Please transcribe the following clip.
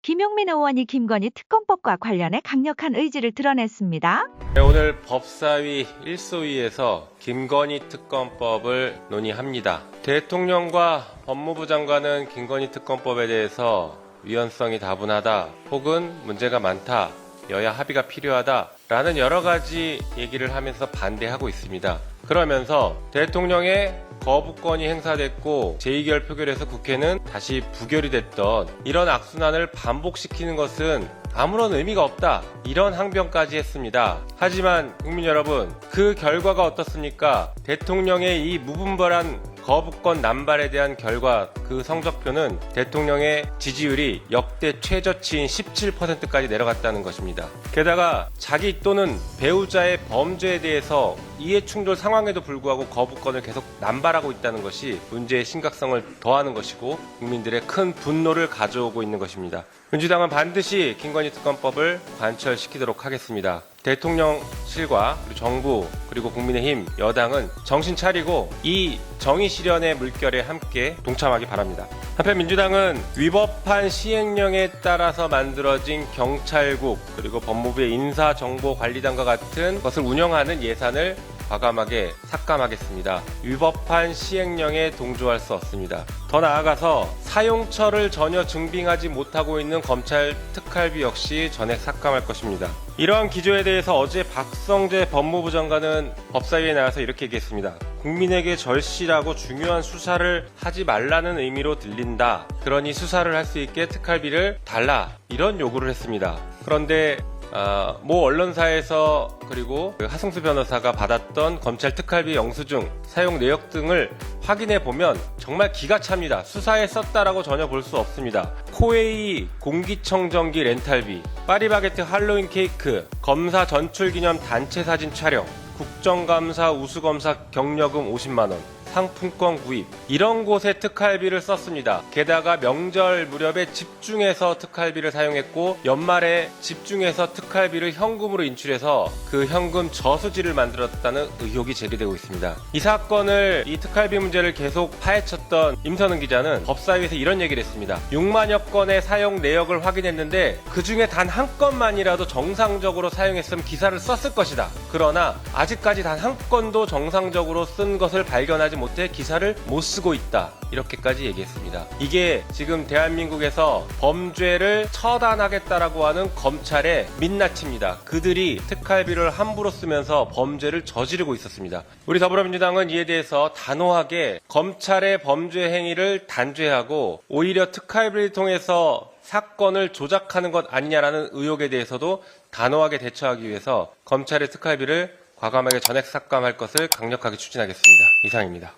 김용민 의원이 김건희 특검법과 관련해 강력한 의지를 드러냈습니다. 네, 오늘 법사위 1소위에서 김건희 특검법을 논의합니다. 대통령과 법무부 장관은 김건희 특검법에 대해서 위헌성이 다분하다 혹은 문제가 많다, 여야 합의가 필요하다라는 여러 가지 얘기를 하면서 반대하고 있습니다. 그러면서 대통령의 거부권이 행사됐고 제2결 표결에서 국회는 다시 부결이 됐던 이런 악순환을 반복시키는 것은 아무런 의미가 없다, 이런 항변까지 했습니다. 하지만 국민 여러분, 그 결과가 어떻습니까? 대통령의 이 무분별한 거부권 남발에 대한 결과, 그 성적표는 대통령의 지지율이 역대 최저치인 17%까지 내려갔다는 것입니다. 게다가 자기 또는 배우자의 범죄에 대해서 이해충돌 상황에도 불구하고 거부권을 계속 남발하고 있다는 것이 문제의 심각성을 더하는 것이고 국민들의 큰 분노를 가져오고 있는 것입니다. 민주당은 반드시 김건희 특검법을 관철시키도록 하겠습니다. 대통령실과 그리고 정부 그리고 국민의힘 여당은 정신 차리고 이 정의 실현의 물결에 함께 동참하기 바랍니다. 한편 민주당은 위법한 시행령에 따라서 만들어진 경찰국 그리고 법무부의 인사정보관리단과 같은 것을 운영하는 예산을 과감하게 삭감하겠습니다. 위법한 시행령에 동조할 수 없습니다. 더 나아가서 사용처를 전혀 증빙하지 못하고 있는 검찰 특활비 역시 전액 삭감할 것입니다. 이러한 기조에 대해서 어제 박성재 법무부 장관은 법사위에 나와서 이렇게 얘기했습니다. 국민에게 절실하고 중요한 수사를 하지 말라는 의미로 들린다. 그러니 수사를 할 수 있게 특활비를 달라. 이런 요구를 했습니다. 그런데 모 언론사에서 그리고 하승수 변호사가 받았던 검찰 특활비 영수증 사용 내역 등을 확인해 보면 정말 기가 찹니다. 수사에 썼다라고 전혀 볼 수 없습니다. 코웨이 공기청정기 렌탈비, 파리바게트 할로윈 케이크, 검사 전출기념 단체 사진 촬영, 국정감사 우수검사 격려금 50만원, 상품권 구입, 이런 곳에 특활비를 썼습니다. 게다가 명절 무렵에 집중해서 특활비를 사용했고 연말에 집중해서 특활비를 현금으로 인출해서 그 현금 저수지를 만들었다는 의혹이 제기되고 있습니다. 이 사건을, 이 특활비 문제를 계속 파헤쳤던 임선은 기자는 법사위에서 이런 얘기를 했습니다. 6만여 건의 사용 내역을 확인했는데 그 중에 단 한 건만이라도 정상적으로 사용했으면 기사를 썼을 것이다. 그러나 아직까지 단 한 건도 정상적으로 쓴 것을 발견하지 못해 기사를 못 쓰고 있다. 이렇게까지 얘기했습니다. 이게 지금 대한민국에서 범죄를 처단하겠다라고 하는 검찰의 민낯입니다. 그들이 특활비를 함부로 쓰면서 범죄를 저지르고 있었습니다. 우리 더불어민주당은 이에 대해서 단호하게 검찰의 범죄 행위를 단죄하고 오히려 특활비를 통해서 사건을 조작하는 것 아니냐라는 의혹에 대해서도 단호하게 대처하기 위해서 검찰의 특활비를 과감하게 전액 삭감할 것을 강력하게 추진하겠습니다. 이상입니다.